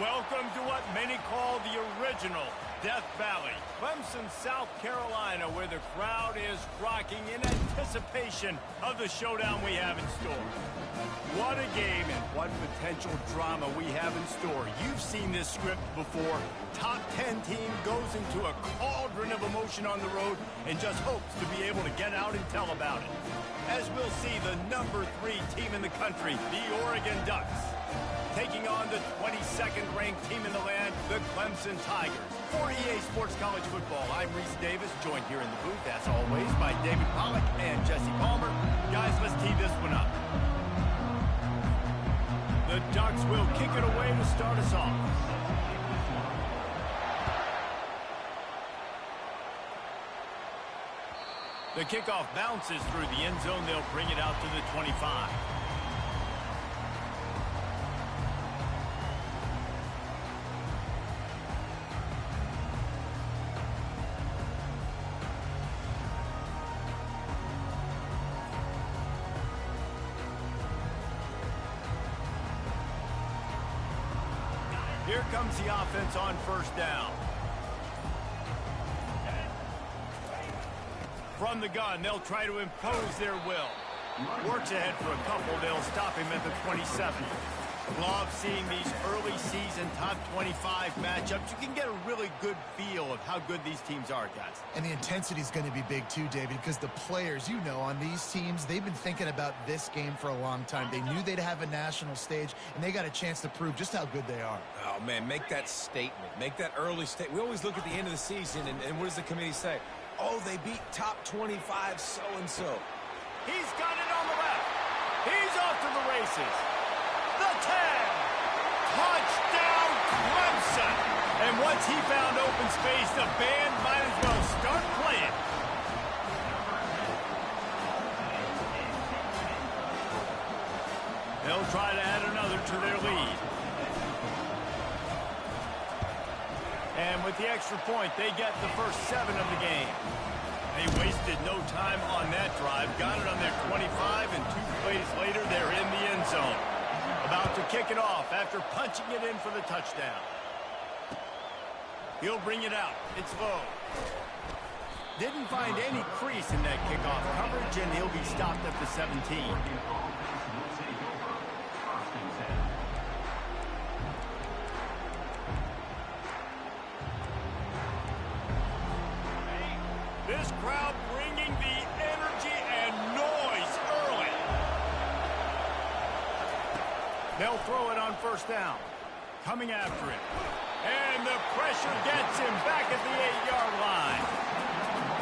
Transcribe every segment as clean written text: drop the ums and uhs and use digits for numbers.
Welcome to what many call the original Death Valley, Clemson, South Carolina, where the crowd is rocking in anticipation of the showdown we have in store. What a game and what potential drama we have in store. You've seen this script before. Top 10 team goes into a cauldron of emotion on the road and just hopes to be able to get out and tell about it. As we'll see the number 3 team in the country, the Oregon Ducks, taking on the 22nd ranked team in the land, the Clemson Tigers. For EA Sports College Football, I'm Reese Davis, joined here in the booth, as always, by David Pollack and Jesse Palmer. Guys, let's tee this one up. The Ducks will kick it away to start us off. The kickoff bounces through the end zone. They'll bring it out to the 25. Here comes the offense on first down. From the gun, they'll try to impose their will. Works ahead for a couple. They'll stop him at the 27. Love seeing these early season top 25 matchups. You can get a really good feel of how good these teams are, guys. And the intensity is going to be big too, David, because the players, you know, on these teams, they've been thinking about this game for a long time. They knew they'd have a national stage, and they got a chance to prove just how good they are. Oh, man, make that statement. Make that early statement. We always look at the end of the season, and what does the committee say? Oh, they beat top 25 so-and-so. He's got it on the left. He's off to the races. The 10. Touchdown, Clemson. And once he found open space, the band might as well start playing. They'll try to add another to their lead. And with the extra point, they get the first 7 of the game. They wasted no time on that drive. Got it on their 25, and 2 plays later, they're in the end zone. About to kick it off after punching it in for the touchdown. He'll bring it out. It's low. Didn't find any crease in that kickoff coverage, and he'll be stopped at the 17. This crowd bringing the energy and noise early. They'll throw it on first down. Coming after it. And the pressure gets him back at the 8-yard line.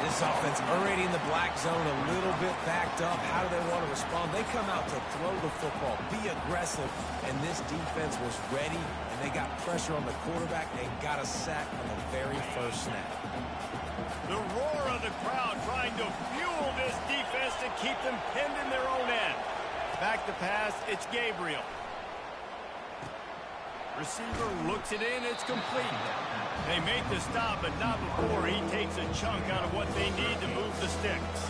This offense already in the black zone, a little bit backed up. How do they want to respond? They come out to throw the football, be aggressive, and this defense was ready, and they got pressure on the quarterback and got a sack on the very first snap. The roar of the crowd trying to fuel this defense to keep them pinned in their own end. Back to pass, it's Gabriel. Receiver looks it in, it's complete. They make the stop, but not before he takes a chunk out of what they need to move the sticks.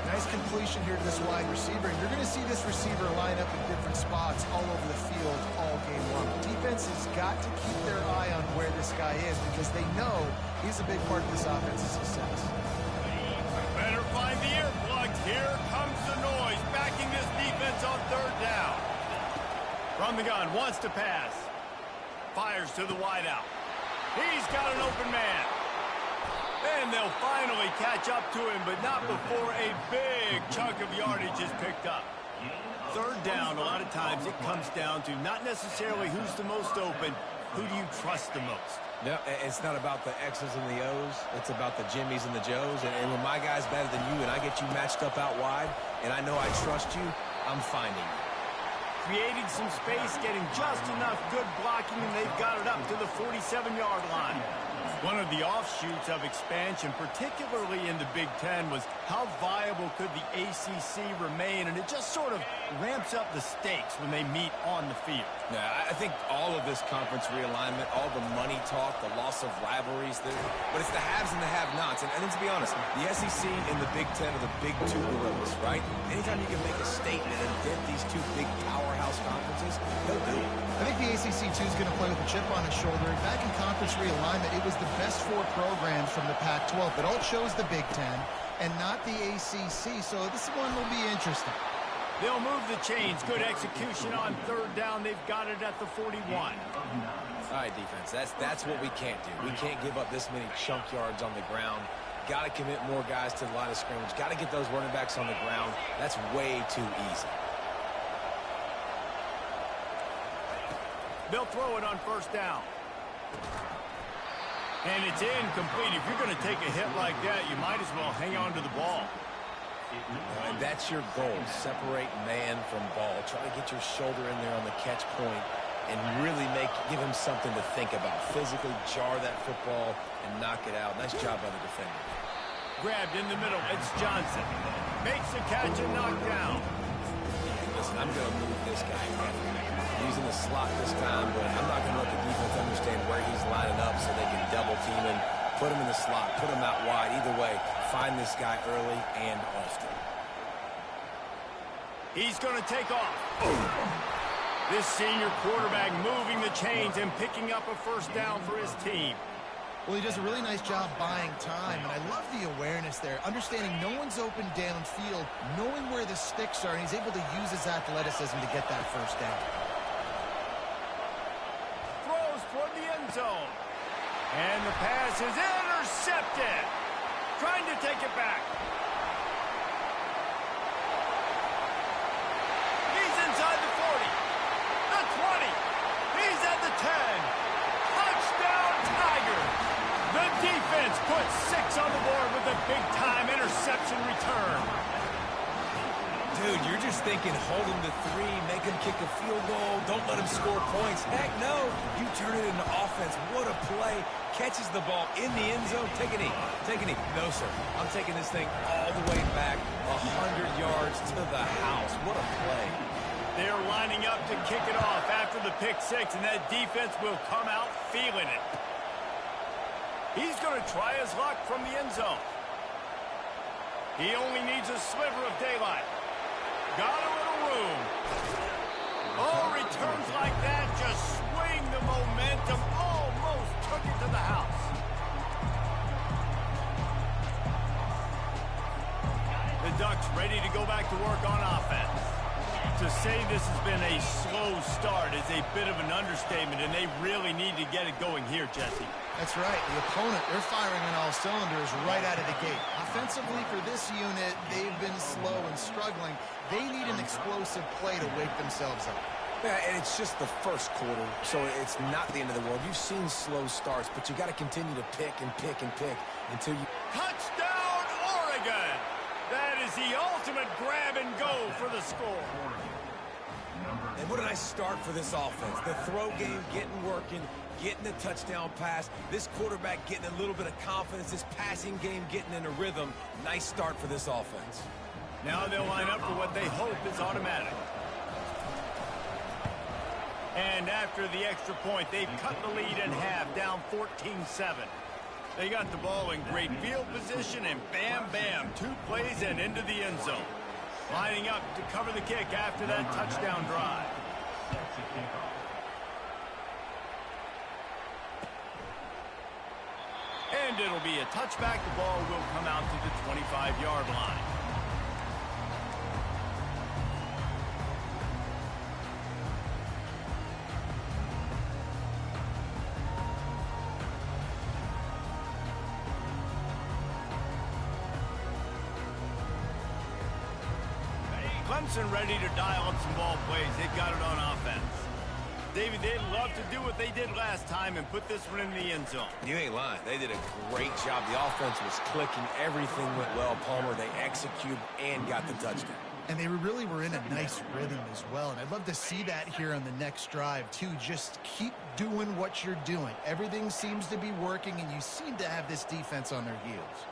Nice completion here to this wide receiver. And you're going to see this receiver line up in different spots all over the field all game long. The defense has got to keep their eye on where this guy is because they know he's a big part of this offense's success. Better find the earplugs. Here comes the noise, backing this defense on third down. From the gun, wants to pass. Fires to the wideout. He's got an open man. And they'll finally catch up to him, but not before a big chunk of yardage is picked up. Third down, a lot of times it comes down to not necessarily who's the most open, who do you trust the most? No, it's not about the X's and the O's. It's about the Jimmies and the Joes. And when my guy's better than you and I get you matched up out wide, and I know I trust you, I'm finding you. Creating some space, getting just enough good blocking, and they've got it up to the 47-yard line. One of the offshoots of expansion, particularly in the Big Ten, was how viable could the ACC remain, and it just sort of ramps up the stakes when they meet on the field. Yeah, I think all of this conference realignment, all the money talk, the loss of rivalries, but it's the haves and the have-nots. And then to be honest, the SEC and the Big Ten are the big two gorillas, right? Anytime you can make a statement and dent these two big powerhouse conferences, they'll do it. I think the ACC 2 is going to play with a chip on his shoulder. Back in conference realignment, it was the best 4 programs from the Pac-12, but all chose the Big Ten and not the ACC, so this one will be interesting. They'll move the chains. Good execution on third down. They've got it at the 41. All right, defense, that's what we can't do. We can't give up this many chunk yards on the ground. Got to commit more guys to the line of scrimmage. Got to get those running backs on the ground. That's way too easy. They'll throw it on first down. And it's incomplete. If you're going to take a hit like that, you might as well hang on to the ball. And that's your goal. Separate man from ball. Try to get your shoulder in there on the catch point and really give him something to think about. Physically jar that football and knock it out. Nice job by the defender. Grabbed in the middle. It's Johnson. Makes the catch and knocked down. Listen, I'm going to move this guy using the slot this time, but I'm not going to let the defense understand where he's lining up so they can double team him, put him in the slot, put him out wide. Either way, find this guy early and often. He's going to take off. This senior quarterback moving the chains and picking up a first down for his team. Well, he does a really nice job buying time, and I love the awareness there, understanding no one's open downfield, knowing where the sticks are, and he's able to use his athleticism to get that first down. Throws toward the end zone. And the pass is intercepted. Trying to take it back. He's inside the 40. The 20. He's at the 10. Touchdown, Tigers. The defense puts 6 on the board with a big-time interception return. Dude, you're just thinking hold him to 3, make him kick a field goal, don't let him score points. Heck no, you turn it into offense. What a play. Catches the ball in the end zone. Take a knee. Take a knee. No, sir. I'm taking this thing all the way back 100 yards to the house. What a play. They're lining up to kick it off after the pick 6, and that defense will come out feeling it. He's going to try his luck from the end zone. He only needs a sliver of daylight. Got a little room. Oh, returns like that just swing the momentum. Almost took it to the house. The Ducks ready to go back to work on offense. To say this has been a slow start is a bit of an understatement, and they really need to get it going here, Jesse. That's right. The opponent, they're firing on all cylinders right out of the gate. Offensively for this unit, they've been slow and struggling. They need an explosive play to wake themselves up. Yeah, and it's just the first quarter, so it's not the end of the world. You've seen slow starts, but you got to continue to pick and pick and pick until you... Touchdown, Oregon! That is the ultimate grab and go for the score. And what a nice start for this offense. The throw game getting working, getting the touchdown pass. This quarterback getting a little bit of confidence. This passing game getting in a rhythm. Nice start for this offense. Now they'll line up for what they hope is automatic. And after the extra point, they've cut the lead in half, down 14-7. They got the ball in great field position, and bam, bam, 2 plays and into the end zone. Lining up to cover the kick after that touchdown drive. And it'll be a touchback. The ball will come out to the 25-yard line. Clemson ready to dial up some ball plays. They've got it on offense. David, they'd love to do what they did last time and put this one in the end zone. You ain't lying. They did a great job. The offense was clicking. Everything went well, Palmer. They executed and got the touchdown. And they really were in a nice rhythm as well. And I'd love to see that here on the next drive, too. Just keep doing what you're doing. Everything seems to be working, and you seem to have this defense on their heels.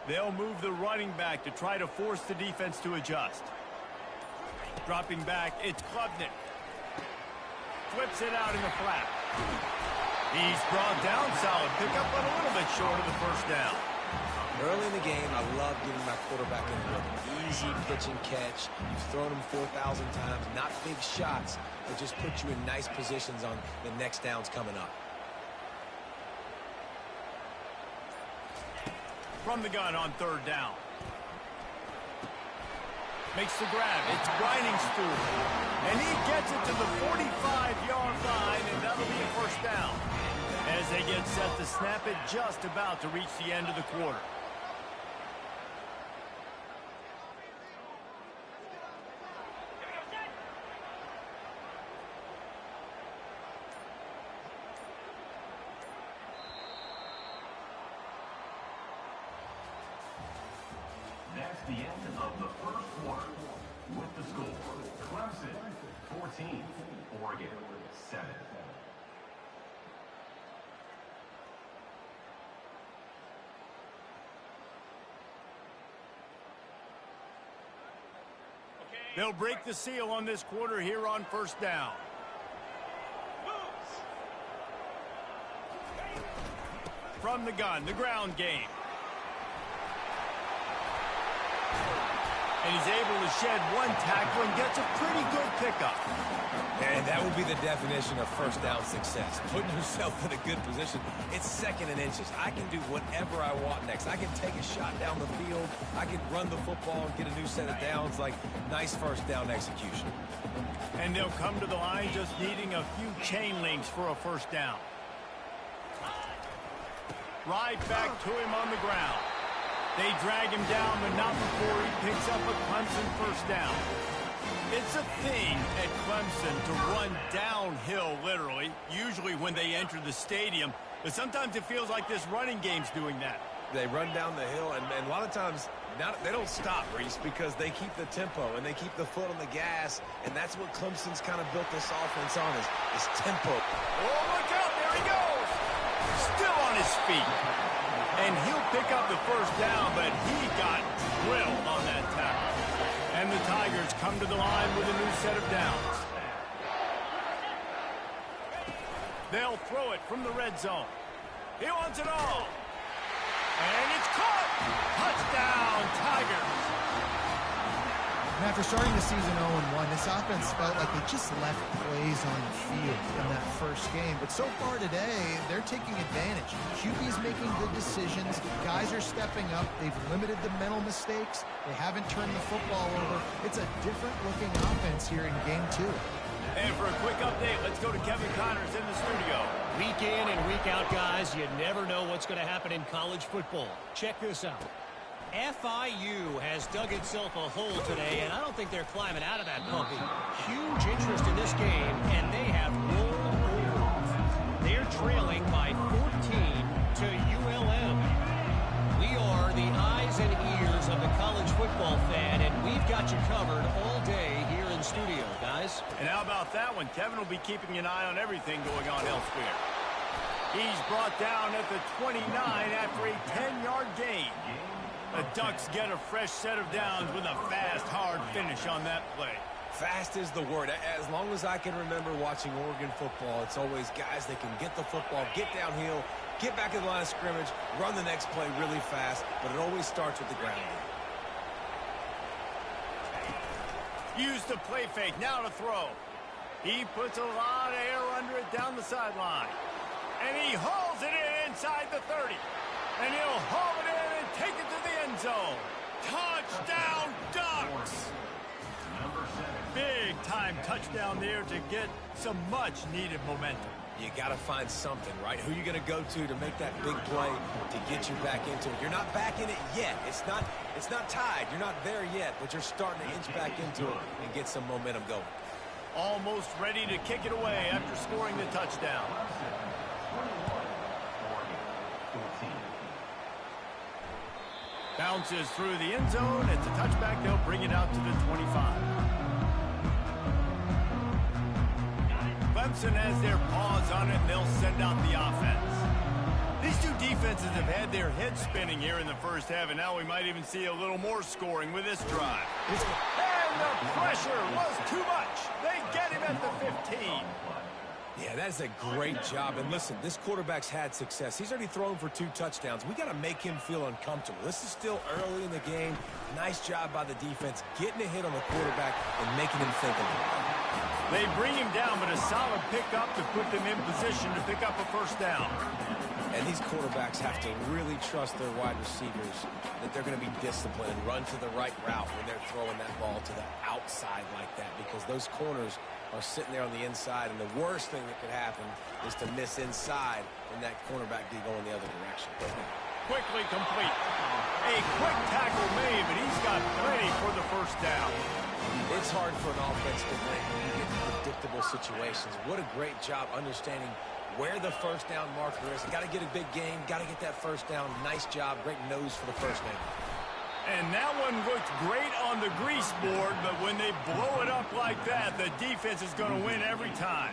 They'll move the running back to try to force the defense to adjust. Dropping back, it's Klubnik. Flips it out in the flat. He's brought down. Solid pickup, but a little bit short of the first down. Early in the game, I love getting my quarterback in the rhythm. Easy pitch and catch. You've thrown them 4,000 times. Not big shots, but just put you in nice positions on the next downs coming up. From the gun on third down. Makes the grab. It's grinding Stewart. And he gets it to the 45-yard line, and that'll be a first down. As they get set to snap it, just about to reach the end of the quarter. That's the end of the first quarter. With the score, Clemson 14, Oregon 7. They'll break the seal on this quarter here on first down. From the gun, the ground game. And he's able to shed one tackle and gets a pretty good pickup. And that would be the definition of first down success. Putting yourself in a good position. It's second and inches. I can do whatever I want next. I can take a shot down the field. I can run the football and get a new set of downs. Like, nice first down execution. And they'll come to the line just needing a few chain links for a first down. Right back to him on the ground. They drag him down, but not before he picks up a Clemson first down. It's a thing at Clemson to run downhill, literally, usually when they enter the stadium. But sometimes it feels like this running game's doing that. They run down the hill, and a lot of times they don't stop, Reese, because they keep the tempo and they keep the foot on the gas, and that's what Clemson's kind of built this offense on, is tempo. Oh, look out, there he goes! Still on his feet. And he'll pick up the first down, but he got drilled on that tackle. And the Tigers come to the line with a new set of downs. They'll throw it from the red zone. He wants it all. And it's caught. Touchdown, Tigers. And after starting the season 0-1, this offense felt like they just left plays on the field in that first game. But so far today, they're taking advantage. QB's making good decisions. Guys are stepping up. They've limited the mental mistakes. They haven't turned the football over. It's a different-looking offense here in Game 2. And for a quick update, let's go to Kevin Connors in the studio. Week in and week out, guys, you never know what's going to happen in college football. Check this out. FIU has dug itself a hole today, and I don't think they're climbing out of that puppy. Huge interest in this game, and they have rolled over. They're trailing by 14 to ULM. We are the eyes and ears of the college football fan, and we've got you covered all day here in studio, guys. And how about that one? Kevin will be keeping an eye on everything going on elsewhere. He's brought down at the 29 after a 10-yard gain. The Ducks get a fresh set of downs with a fast, hard finish on that play. Fast is the word. As long as I can remember watching Oregon football, it's always guys that can get the football, get downhill, get back in the line of scrimmage, run the next play really fast, but it always starts with the ground game. Use the play fake, now to throw. He puts a lot of air under it down the sideline. And he hauls it in inside the 30. And he'll haul it in and take it to the end zone. Touchdown, Ducks! Big-time touchdown there to get some much-needed momentum. You got to find something, right? Who are you going to go to make that big play to get you back into it? You're not back in it yet. It's not tied. You're not there yet, but you're starting to inch back into it and get some momentum going. Almost ready to kick it away after scoring the touchdown. Bounces through the end zone. It's a touchback. They'll bring it out to the 25. Clemson has their paws on it, and they'll send out the offense. These two defenses have had their heads spinning here in the first half, and now we might even see a little more scoring with this drive. And the pressure was too much. They get him at the 15. Yeah, Yeah, that's a great job. And listen, this quarterback's had success. He's already thrown for 2 touchdowns. We got to make him feel uncomfortable. This is still early in the game. Nice job by the defense, getting a hit on the quarterback and making him think a little. They bring him down, but a solid pickup to put them in position to pick up a first down. And these quarterbacks have to really trust their wide receivers that they're going to be disciplined and run to the right route when they're throwing that ball to the outside like that, because those corners are sitting there on the inside, and the worst thing that could happen is to miss inside and that cornerback be going the other direction. Quickly complete. A quick tackle made, but he's got plenty for the first down. It's hard for an offense to win when you get in predictable situations. What a great job understanding where the first down marker is. Got to get a big gain, got to get that first down. Nice job, great nose for the first down. And that one looked great on the grease board, but when they blow it up like that, the defense is going to win every time.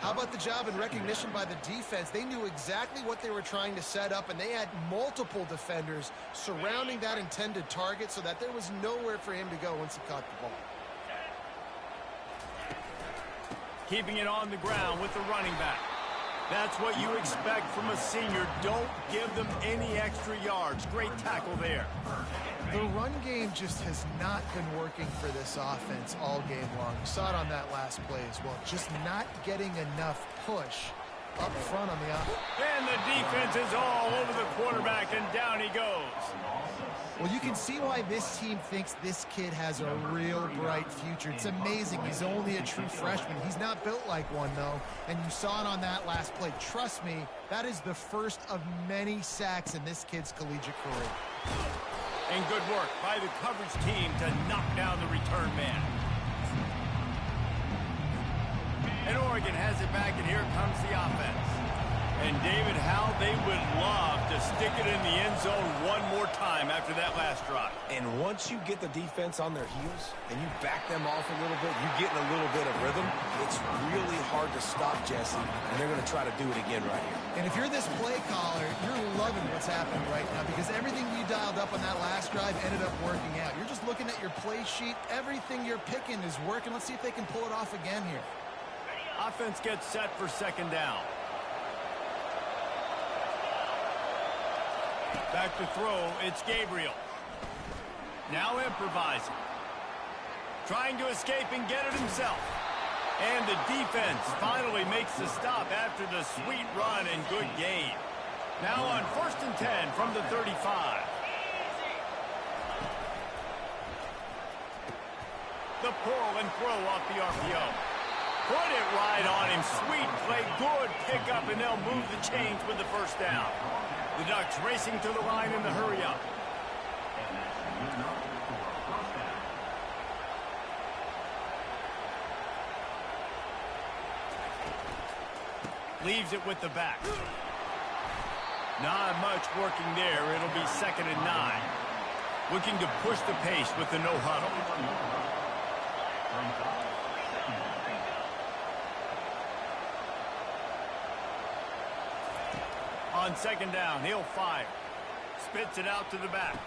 How about the job and recognition by the defense? They knew exactly what they were trying to set up, and they had multiple defenders surrounding that intended target so that there was nowhere for him to go once he caught the ball. Keeping it on the ground with the running back. That's what you expect from a senior. Don't give them any extra yards. Great tackle there. The run game just has not been working for this offense all game long. You saw it on that last play as well. Just not getting enough push up front on the offense. And the defense is all over the quarterback, and down he goes. Well, you can see why this team thinks this kid has a real bright future. It's amazing. He's only a true freshman. He's not built like one, though, and you saw it on that last play. Trust me, that is the first of many sacks in this kid's collegiate career. And good work by the coverage team to knock down the return man. And Oregon has it back, and here comes the offense. And David, how they would love to stick it in the end zone one more time after that last drive. And once you get the defense on their heels and you back them off a little bit, you get in a little bit of rhythm, it's really hard to stop Jesse, and they're going to try to do it again right here. And if you're this play caller, you're loving what's happening right now, because everything you dialed up on that last drive ended up working out. You're just looking at your play sheet. Everything you're picking is working. Let's see if they can pull it off again here. Offense gets set for second down. Back to throw, it's Gabriel. Now improvising. Trying to escape and get it himself. And the defense finally makes the stop after the sweet run and good gain. Now on 1st and 10 from the 35. The pull and throw off the RPO. Put it right on him. Sweet play, good pickup, and they'll move the chains with the first down. The Ducks racing to the line in the hurry-up. Leaves it with the back. Not much working there. It'll be 2nd and 9. Looking to push the pace with the no huddle. On 2nd down, he'll fire. Spits it out to the back.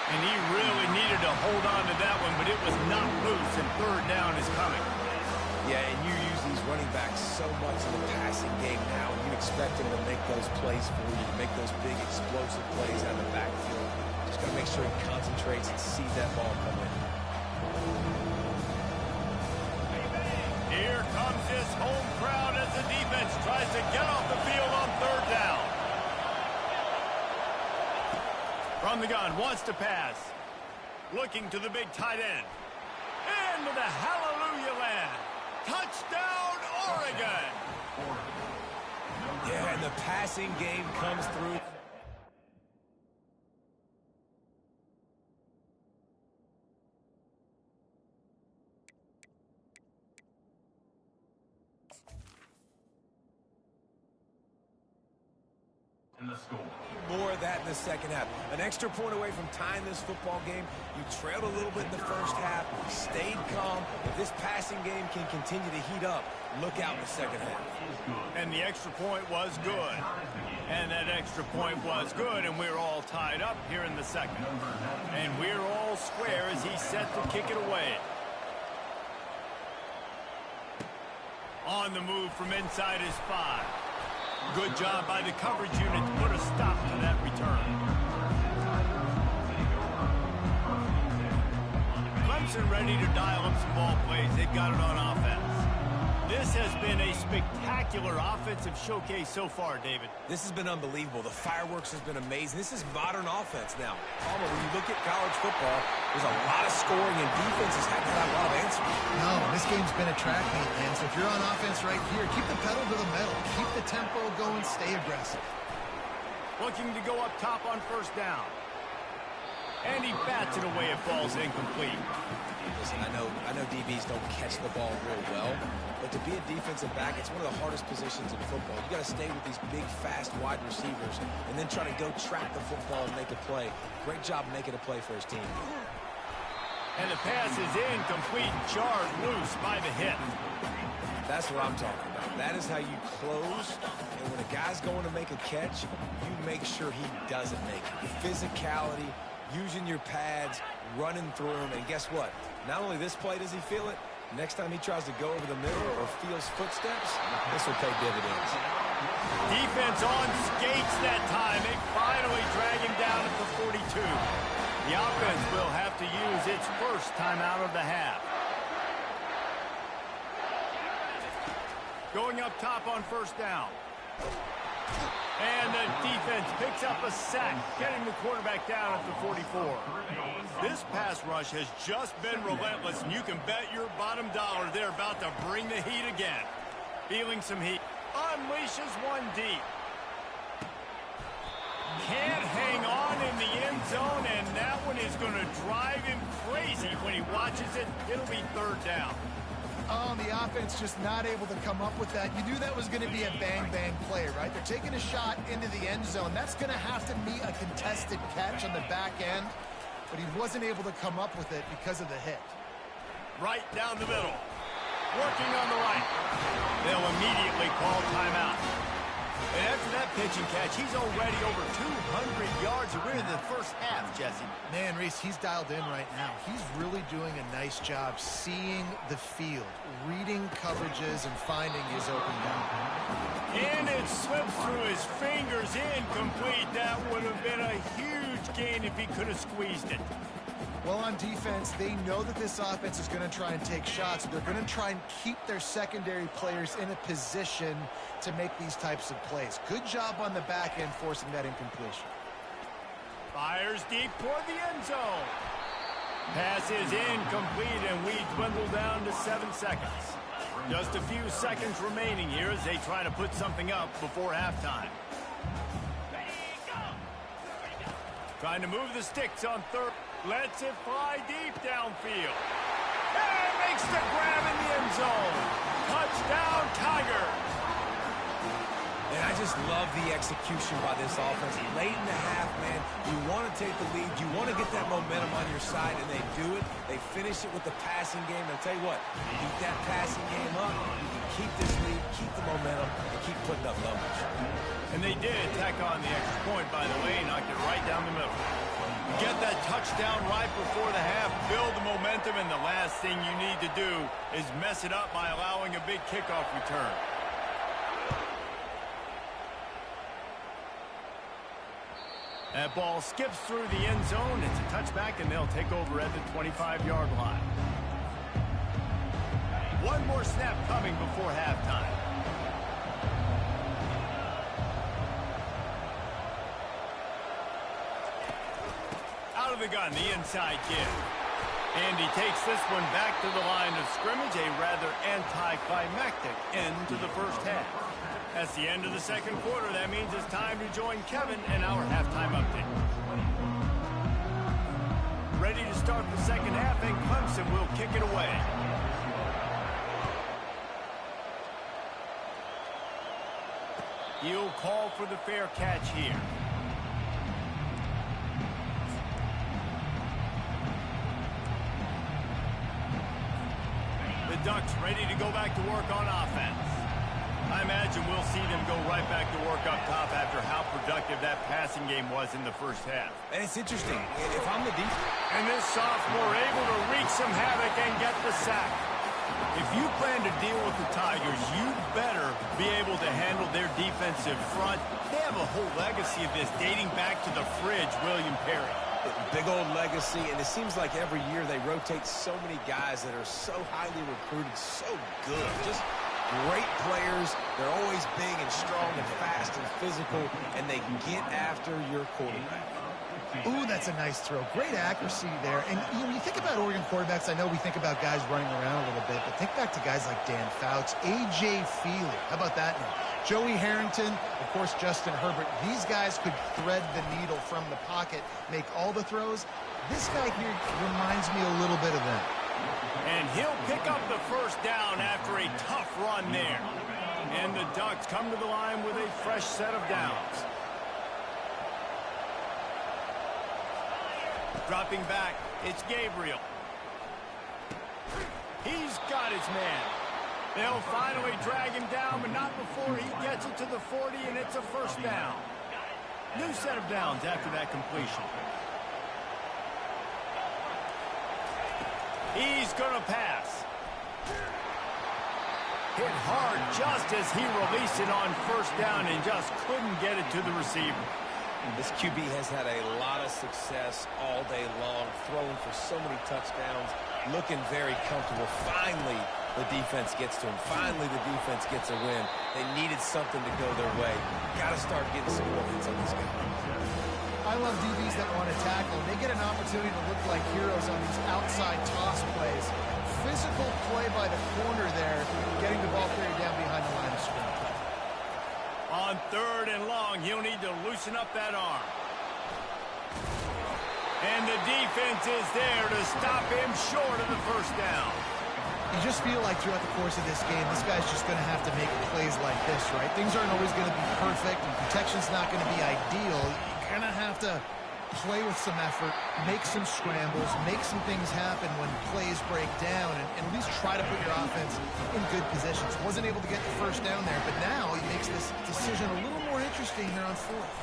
And he really needed to hold on to that one, but it was not loose, and 3rd down is coming. Yeah, and you use these running backs so much in the passing game now, and you expect them to make those plays for you, make those big explosive plays out of the backfield. Just got to make sure he concentrates and sees that ball come in. Here comes his home crowd as the defense tries to get off the field on 3rd down. From the gun, wants to pass. Looking to the big tight end. Into the hallelujah land. Touchdown, Oregon! Yeah, and the passing game comes through. And the score. More of that in the second half. An extra point away from tying this football game. You trailed a little bit in the first half, stayed calm. If this passing game can continue to heat up, look out in the second half. And the extra point was good. And that extra point was good, and we're all tied up here in the second. And we're all square as he's set to kick it away. On the move from inside his 5. Good job by the coverage unit to put a stop to that return. Clemson ready to dial up some ball plays. They've got it on offense. This has been a spectacular offensive showcase so far, David. This has been unbelievable. The fireworks has been amazing. This is modern offense now. Palmer, when you look at college football, there's a lot of scoring, and defenses haven't got a lot of answers. No, this game's been a track meet, man. So if you're on offense right here, keep the pedal to the metal. Keep the tempo going. Stay aggressive. Looking to go up top on first down. And he bats it away. It falls incomplete. Listen, I know DBs don't catch the ball real well, but to be a defensive back, it's one of the hardest positions in football. You got to stay with these big, fast, wide receivers and then try to go track the football and make a play. Great job making a play for his team. And the pass is incomplete, jarred loose by the hit. That's what I'm talking about. That is how you close. And when a guy's going to make a catch, you make sure he doesn't make it. Physicality, using your pads, running through him, and guess what? Not only this play does he feel it, next time he tries to go over the middle or feels footsteps, this will pay dividends. Defense on skates that time. They finally drag him down at the 42. The offense will have to use its first timeout of the half. Going up top on first down. And the defense picks up a sack, getting the quarterback down at the 44. This pass rush has just been relentless, and you can bet your bottom dollar they're about to bring the heat again. Feeling some heat. Unleashes one deep. Can't hang on in the end zone, and that one is going to drive him crazy when he watches it. It'll be third down. Oh, the offense just not able to come up with that. You knew that was going to be a bang-bang play, right? They're taking a shot into the end zone. That's going to have to be a contested catch on the back end, but he wasn't able to come up with it because of the hit. Right down the middle. Working on the right. They'll immediately call timeout. And after that pitch and catch, he's already over 200 yards. We're in the first half, Jesse. Man, Reese, he's dialed in right now. He's really doing a nice job seeing the field, reading coverages, and finding his open down. And it slips through his fingers, incomplete. That would have been a huge gain if he could have squeezed it. Well, on defense, they know that this offense is going to try and take shots. They're going to try and keep their secondary players in a position to make these types of plays. Good job on the back end forcing that incompletion. Fires deep toward the end zone. Pass is incomplete, and we dwindle down to 7 seconds. Just a few seconds remaining here as they try to put something up before halftime. Trying to move the sticks on third. Lets it fly deep downfield. And makes the grab in the end zone. Touchdown, Tiger. And I just love the execution by this offense. Late in the half, man, you want to take the lead. You want to get that momentum on your side, and they do it. They finish it with the passing game. And I'll tell you what, keep that passing game up. You can keep this lead, keep the momentum, and keep putting up numbers. And they did tack on the extra point, by the way, knocked it right down the middle. Get that touchdown right before the half, build the momentum, and the last thing you need to do is mess it up by allowing a big kickoff return. That ball skips through the end zone. It's a touchback, and they'll take over at the 25-yard line. One more snap coming before halftime. Out of the gun, the inside give. And he takes this one back to the line of scrimmage, a rather anticlimactic end to the first half. That's the end of the second quarter. That means it's time to join Kevin in our halftime update. Ready to start the second half, and Clemson will kick it away. He'll call for the fair catch here. The Ducks ready to go back to work on offense. I imagine we'll see them go right back to work up top after how productive that passing game was in the first half. And it's interesting. If I'm the defense... And this sophomore able to wreak some havoc and get the sack. If you plan to deal with the Tigers, you better be able to handle their defensive front. They have a whole legacy of this dating back to the fridge, William Perry. Big old legacy, and it seems like every year they rotate so many guys that are so highly recruited, so good. Just great players. They're always big and strong and fast and physical, and they get after your quarterback. Ooh, that's a nice throw. Great accuracy there. And when you think about Oregon quarterbacks, I know we think about guys running around a little bit, but think back to guys like Dan Fouts, A.J. Feely. How about that name? Joey Harrington, of course, Justin Herbert. These guys could thread the needle from the pocket, make all the throws. This guy here reminds me a little bit of them. And he'll pick up the first down after a tough run there. And the Ducks come to the line with a fresh set of downs. Dropping back, it's Gabriel. He's got his man. They'll finally drag him down, but not before he gets it to the 40, and it's a first down. New set of downs after that completion. He's going to pass. Hit hard just as he released it on first down and just couldn't get it to the receiver. This QB has had a lot of success all day long, throwing for so many touchdowns, looking very comfortable. Finally, the defense gets to him. Finally, the defense gets a win. They needed something to go their way. Got to start getting some more hits on this guy. I love DBs that want to tackle. They get an opportunity to look like heroes on these outside toss plays. Physical play by the corner there, getting the ball carried down behind the line of scrimmage. On third and long, he'll need to loosen up that arm. And the defense is there to stop him short of the first down. You just feel like throughout the course of this game, this guy's just going to have to make plays like this, right? Things aren't always going to be perfect, and protection's not going to be ideal. You're going to have to play with some effort, make some scrambles, make some things happen when plays break down, and at least try to put your offense in good positions. Wasn't able to get the first down there, but now he makes this decision a little more interesting here on fourth.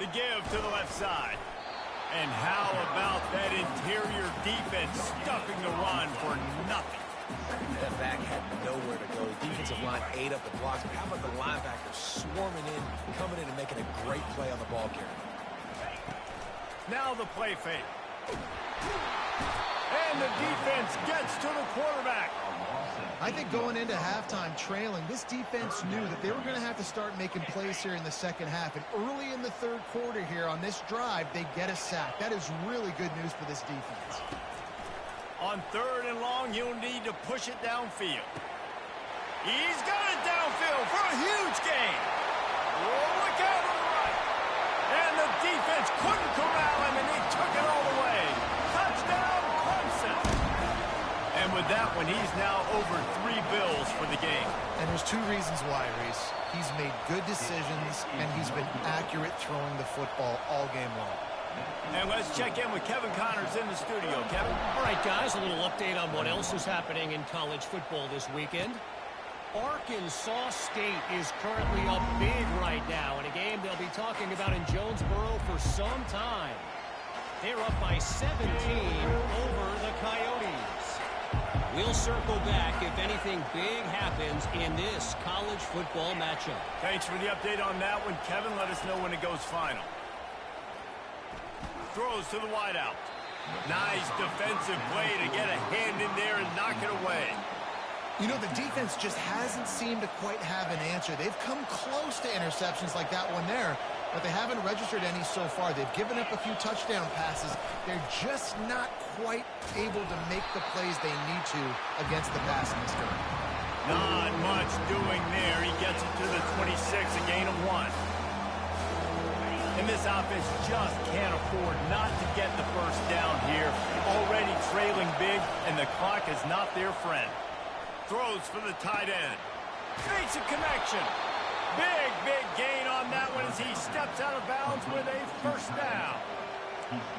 The give to the left side. And how about that interior defense stuffing the run for nothing? That back had nowhere to go. Defensive line ate up the blocks, but how about the linebackers swarming in, coming in and making a great play on the ball carrier? Now the play fake. And the defense gets to the quarterback. I think going into halftime trailing, this defense knew that they were going to have to start making plays here in the second half. And early in the third quarter here on this drive, they get a sack. That is really good news for this defense. On third and long, you'll need to push it downfield. He's got it downfield for a huge gain. Oh, look out on the right. And the defense couldn't corral him, and he took it all the way. Touchdown, Clemson. And with that one, he's now over 3 bills for the game. And there's 2 reasons why, Reese. He's made good decisions, and he's been accurate throwing the football all game long. And let's check in with Kevin Connors in the studio. Kevin? All right, guys, a little update on what else is happening in college football this weekend. Arkansas State is currently up big right now in a game they'll be talking about in Jonesboro for some time. They're up by 17 over the Coyotes. We'll circle back if anything big happens in this college football matchup. Thanks for the update on that one, Kevin. Let us know when it goes final. Throws to the wideout. Nice defensive play to get a hand in there and knock it away. You know, the defense just hasn't seemed to quite have an answer. They've come close to interceptions like that one there, but they haven't registered any so far. They've given up a few touchdown passes. They're just not quite able to make the plays they need to against the passing game. Not much doing there. He gets it to the 26, a gain of 1. And this offense just can't afford not to get the first down here. Already trailing big, and the clock is not their friend. Throws for the tight end. Makes a connection. Big gain on that one as he steps out of bounds with a first down.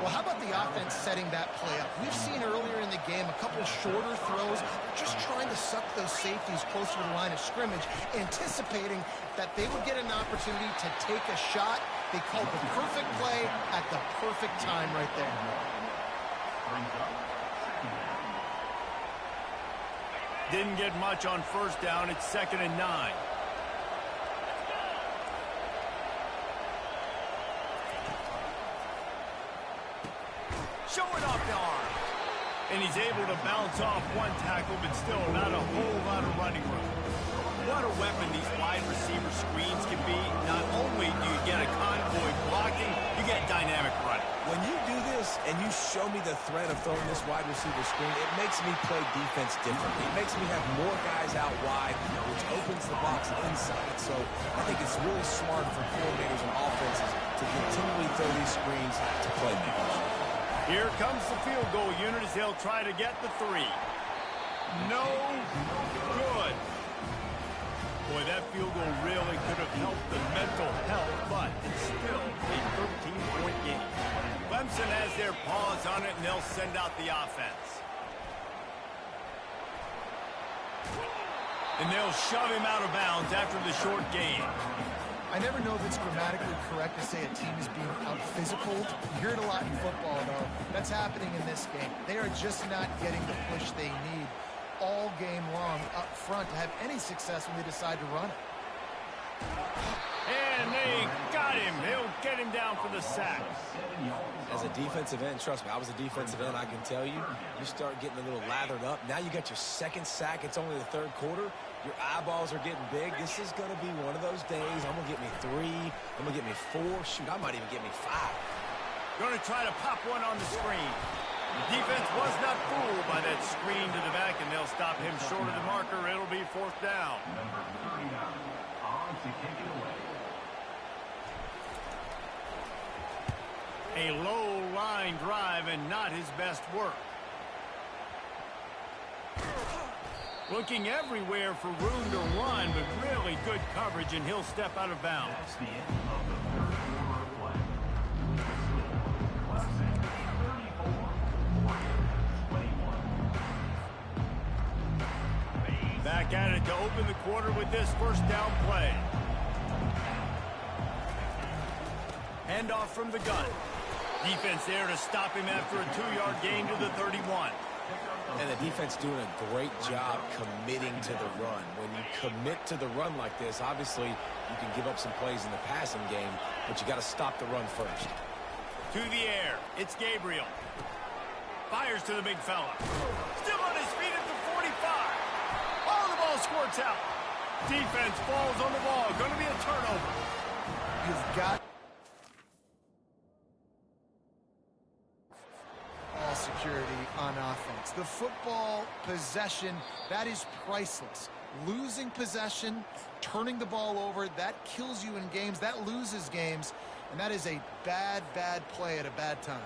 Well, how about the offense setting that play up? We've seen earlier in the game a couple shorter throws, just trying to suck those safeties closer to the line of scrimmage, anticipating that they would get an opportunity to take a shot. They called the perfect play at the perfect time right there. Didn't get much on first down. It's 2nd and 9. Showing off the arm. And he's able to bounce off one tackle, but still not a whole lot of running room. What a weapon these wide receiver screens can be. Not only do you get a convoy blocking, you get dynamic running. When you do this and you show me the threat of throwing this wide receiver screen, it makes me play defense differently. It makes me have more guys out wide, which opens the box inside. So I think it's really smart for coordinators and offenses to continually throw these screens to playmakers. Here comes the field goal unit as they'll try to get the 3. No good. Boy, that field goal really could have helped the mental health, but it's still a 13-point game. Clemson has their paws on it, and they'll send out the offense. And they'll shove him out of bounds after the short gain. I never know if it's grammatically correct to say a team is being out-physicaled. You hear it a lot in football, though. That's happening in this game. They are just not getting the push they need all game long up front to have any success when they decide to run it. And they got him. He'll get him down for the sack. As a defensive end, trust me, I was a defensive end, I can tell you, you start getting a little lathered up. Now you got your 2nd sack. It's only the 3rd quarter. Your eyeballs are getting big. This is going to be one of those days. I'm going to get me 3. I'm going to get me 4. Shoot, I might even get me 5. Going to try to pop one on the screen. The defense was not fooled by that screen to the back, and they'll stop him short of the marker. It'll be 4th down. Number 39 on to kick it away. A low line drive and not his best work. Looking everywhere for room to run, but really good coverage, and he'll step out of bounds. That's the end of the 3rd quarter of play. Clemson 34, Oregon 21. Back at it to open the quarter with this 1st down play. Handoff from the gun. Defense there to stop him after a 2-yard gain to the 31. And the defense doing a great job committing to the run. When you commit to the run like this, obviously you can give up some plays in the passing game, but you got to stop the run first. To the air, it's Gabriel. Fires to the big fella. Still on his feet at the 45. Oh, the ball squirts out. Defense falls on the ball. Going to be a turnover. You've got ball security on offense. The football possession, that is priceless. Losing possession, turning the ball over, that kills you in games. That loses games. And that is a bad, bad play at a bad time.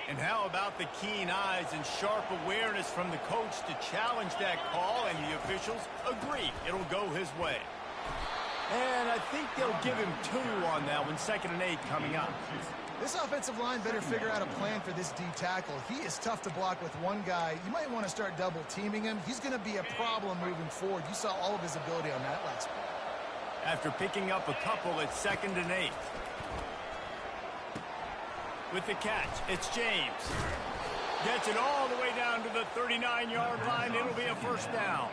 And how about the keen eyes and sharp awareness from the coach to challenge that call, and the officials agree it'll go his way. And I think they'll give him 2 on that one. 2nd and 8 coming up. This offensive line better figure out a plan for this D tackle. He is tough to block with one guy. You might want to start double teaming him. He's going to be a problem moving forward. You saw all of his ability on that last play. After picking up a couple, it's 2nd and 8. With the catch, it's James. Gets it all the way down to the 39-yard line. It'll be a 1st down.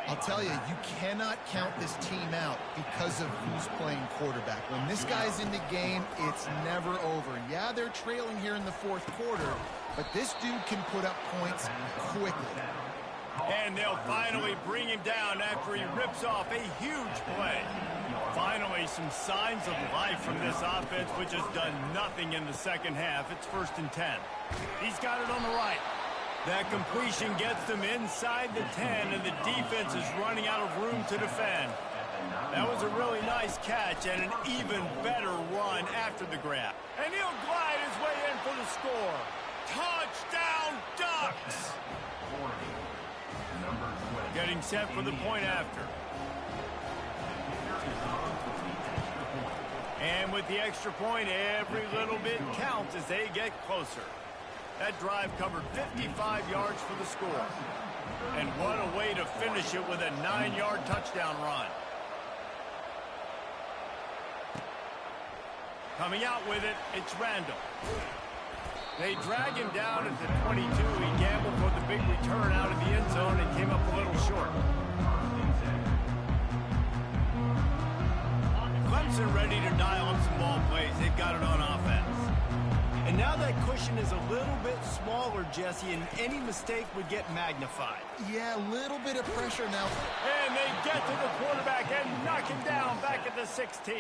I'll tell you, you cannot count this team out because of who's playing quarterback. When this guy's in the game, it's never over. Yeah, they're trailing here in the 4th quarter, but this dude can put up points quickly. And they'll finally bring him down after he rips off a huge play. Finally, some signs of life from this offense, which has done nothing in the 2nd half. It's 1st and 10. He's got it on the right. That completion gets them inside the 10, and the defense is running out of room to defend. That was a really nice catch and an even better run after the grab. And he'll glide his way in for the score. Touchdown, Ducks! Getting set for the point after. And with the extra point, every little bit counts as they get closer. That drive covered 55 yards for the score. And what a way to finish it with a 9-yard touchdown run. Coming out with it, it's Randall. They drag him down at the 22. He gambled for the big return out of the end zone and came up a little short. Clemson ready to dial up some ball plays. They've got it on offense. And now that cushion is a little bit smaller, Jesse, and any mistake would get magnified. Yeah, a little bit of pressure now. And they get to the quarterback and knock him down back at the 16.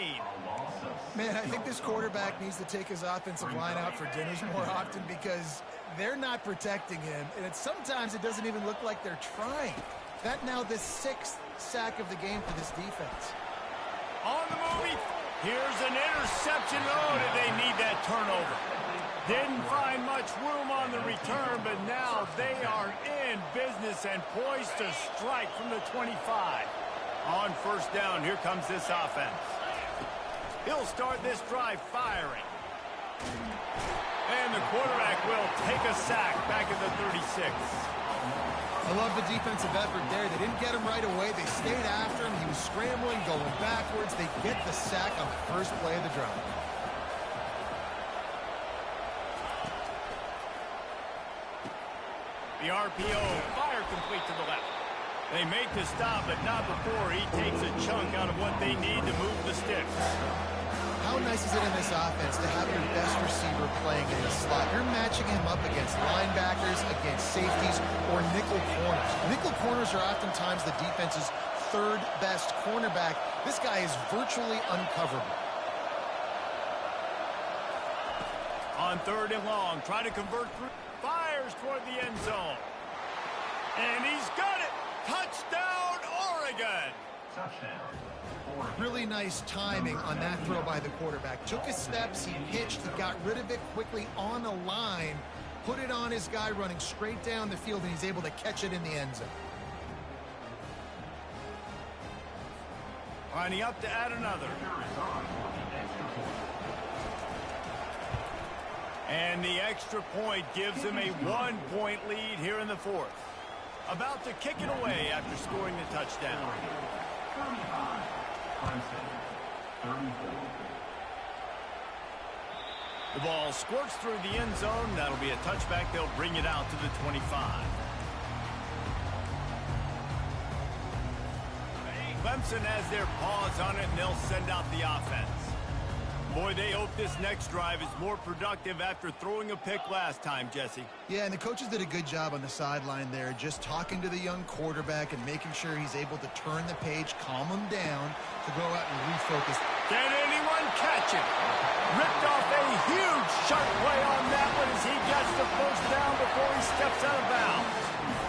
Man, I think this quarterback needs to take his offensive line out for dinners more often because they're not protecting him. And sometimes it doesn't even look like they're trying. That now the 6th sack of the game for this defense. On the move, here's an interception. Oh, did they need that turnover? Didn't find much room on the return, but now they are in business and poised to strike from the 25. On first down, here comes this offense. He'll start this drive firing. And the quarterback will take a sack back at the 36. I love the defensive effort there. They didn't get him right away. They stayed after him. He was scrambling, going backwards. They get the sack on the first play of the drive. The RPO, fire complete to the left. They make the stop, but not before he takes a chunk out of what they need to move the sticks. How nice is it in this offense to have your best receiver playing in the slot? You're matching him up against linebackers, against safeties, or nickel corners. Nickel corners are oftentimes the defense's 3rd best cornerback. This guy is virtually uncoverable. On 3rd and long, trying to convert through. Fires toward the end zone. And he's got it. Touchdown, Oregon. Touchdown. Really nice timing on that throw by the quarterback. Took his steps, he pitched, he got rid of it quickly on the line, put it on his guy running straight down the field, and he's able to catch it in the end zone. Lining up to add another. And the extra point gives them a 1-point lead here in the 4th. About to kick it away after scoring the touchdown. 35. Clemson. 34. The ball squirts through the end zone. That'll be a touchback. They'll bring it out to the 25. Clemson has their paws on it, and they'll send out the offense. Boy, they hope this next drive is more productive after throwing a pick last time, Jesse. Yeah, and the coaches did a good job on the sideline there, just talking to the young quarterback and making sure he's able to turn the page, calm him down to go out and refocus. Can anyone catch it? Ripped off a huge sharp play on that one as he gets the first down before he steps out of bounds.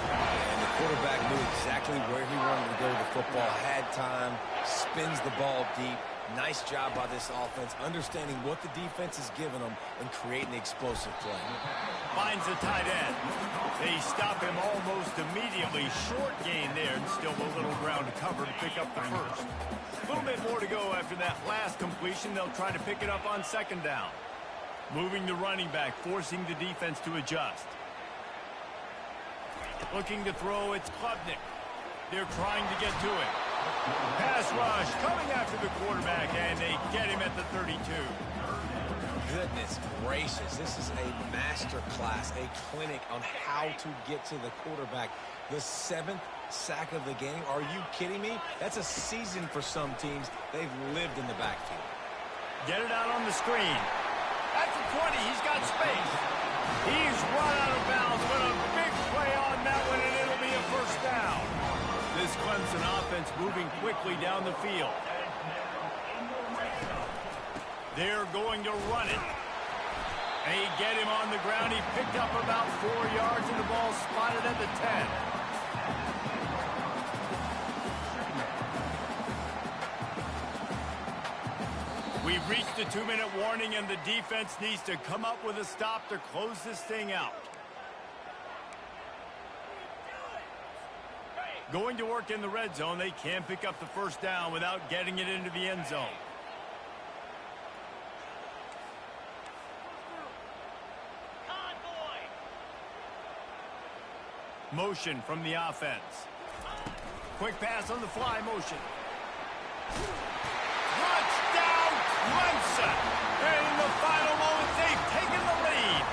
And the quarterback knew exactly where he wanted to go with the football, had time, spins the ball deep. Nice job by this offense, understanding what the defense is giving them and creating the explosive play. Finds the tight end. They stop him almost immediately. Short gain there, and still a little ground to cover to pick up the first. A little bit more to go after that last completion. They'll try to pick it up on 2nd down. Moving the running back, forcing the defense to adjust. Looking to throw, it's Klubnik. They're trying to get to it. Pass rush coming after the quarterback, and they get him at the 32. Goodness gracious, this is a master class, a clinic on how to get to the quarterback. The 7th sack of the game. Are you kidding me? That's a season for some teams. They've lived in the backfield. Get it out on the screen. At the 20, he's got space. He's run out of bounds, but a big play on that one, and it'll be a first down. This Clemson offense moving quickly down the field. They're going to run it. They get him on the ground. He picked up about 4 yards, and the ball spotted at the 10. We've reached the 2-minute warning, and the defense needs to come up with a stop to close this thing out. Going to work in the red zone. They can't pick up the first down without getting it into the end zone. Motion from the offense. Quick pass on the fly motion. Touchdown, Clemson! And in the final moments, they've taken the lead.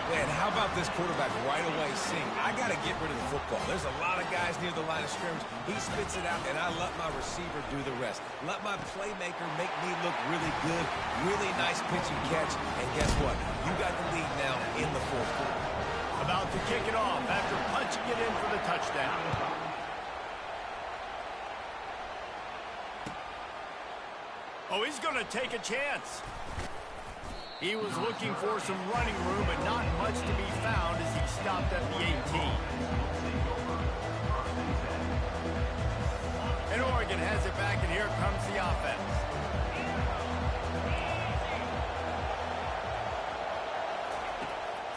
Man, how about this quarterback right away seeing, I got to get rid of the football. There's a lot of guys near the line of scrimmage. He spits it out, and I let my receiver do the rest. Let my playmaker make me look really good. Really nice pitch and catch. And guess what? You got the lead now in the fourth quarter. About to kick it off after punching it in for the touchdown. Oh, he's going to take a chance. He was looking for some running room, but not much to be found as he stopped at the 18. And Oregon has it back, and here comes the offense.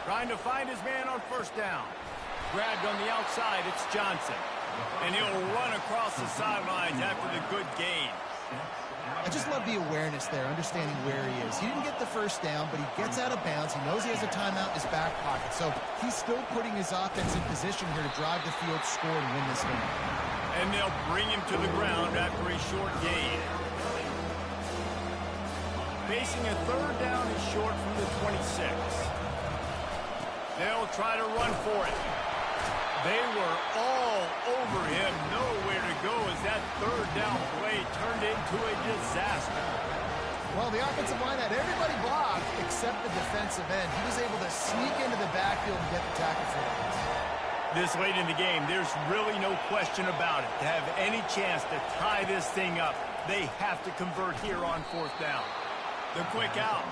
Trying to find his man on first down. Grabbed on the outside, it's Johnson. And he'll run across the sidelines after the good gain. I just love the awareness there, understanding where he is. He didn't get the first down, but he gets out of bounds. He knows he has a timeout in his back pocket. So he's still putting his offense in position here to drive the field, score, and win this game. And they'll bring him to the ground after a short gain. Facing a third down and short from the 26. They'll try to run for it. They were all over him, nowhere to go as that third down play turned into a disaster. Well, the offensive line had everybody blocked except the defensive end. He was able to sneak into the backfield and get the tackle for it. This late in the game, there's really no question about it. To have any chance to tie this thing up, they have to convert here on fourth down. The quick out.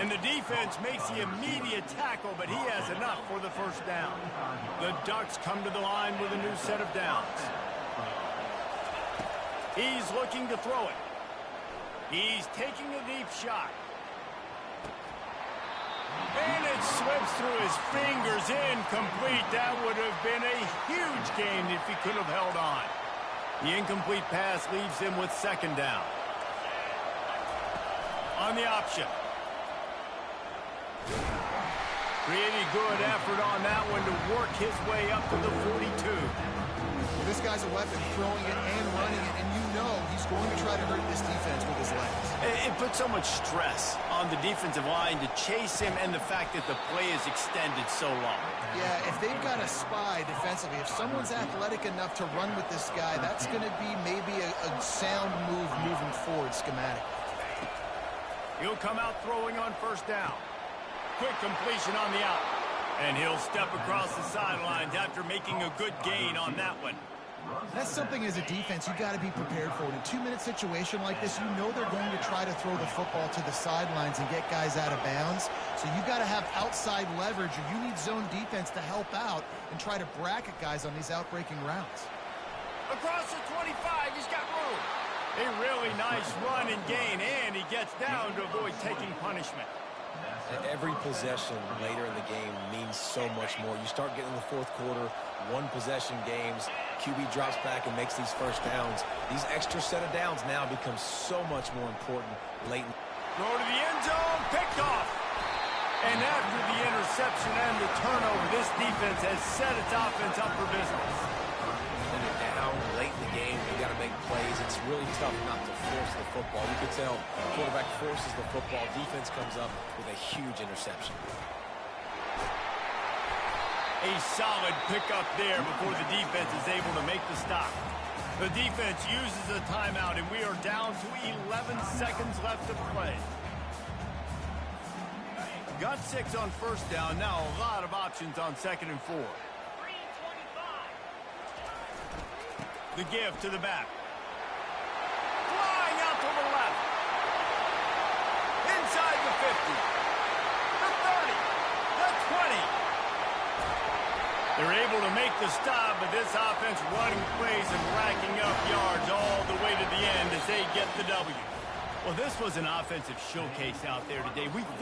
And the defense makes the immediate tackle, but he has enough for the first down. The Ducks come to the line with a new set of downs. He's looking to throw it. He's taking a deep shot. And it slips through his fingers, incomplete. That would have been a huge gain if he could have held on. The incomplete pass leaves him with second down. On the option. Pretty good effort on that one to work his way up to the 42. Well, this guy's a weapon, throwing it and running it, and you know he's going to try to hurt this defense with his legs. It puts so much stress on the defensive line to chase him and the fact that the play is extended so long. Yeah, if they've got a spy defensively, if someone's athletic enough to run with this guy, that's going to be maybe a sound move moving forward schematically. He'll come out throwing on first down. Quick completion on the out. And he'll step across the sidelines after making a good gain on that one. That's something as a defense you got to be prepared for. In a 2-minute situation like this, you know they're going to try to throw the football to the sidelines and get guys out of bounds. So you've got to have outside leverage, or you need zone defense to help out and try to bracket guys on these outbreaking routes. Across the 25, he's got room. A really nice run and gain, and he gets down to avoid taking punishment. Every possession later in the game means so much more. You start getting in the fourth quarter, one-possession games, QB drops back and makes these first downs. These extra set of downs now become so much more important late. Throw to the end zone, picked off. And after the interception and the turnover, this defense has set its offense up for business. When you're down late in the game, you got to make plays. It's really tough not to force the football. You can tell quarterback forces the football. Defense comes up with a huge interception. A solid pickup there before the defense is able to make the stop. The defense uses a timeout, and we are down to 11 seconds left to play. Got 6 on first down. Now a lot of options on 2nd and 4. The give to the back. Flying out to the left. Inside the 50. The 30. The 20. They're able to make the stop, but this offense running plays and racking up yards all the way to the end as they get the W. Well, this was an offensive showcase out there today. We thought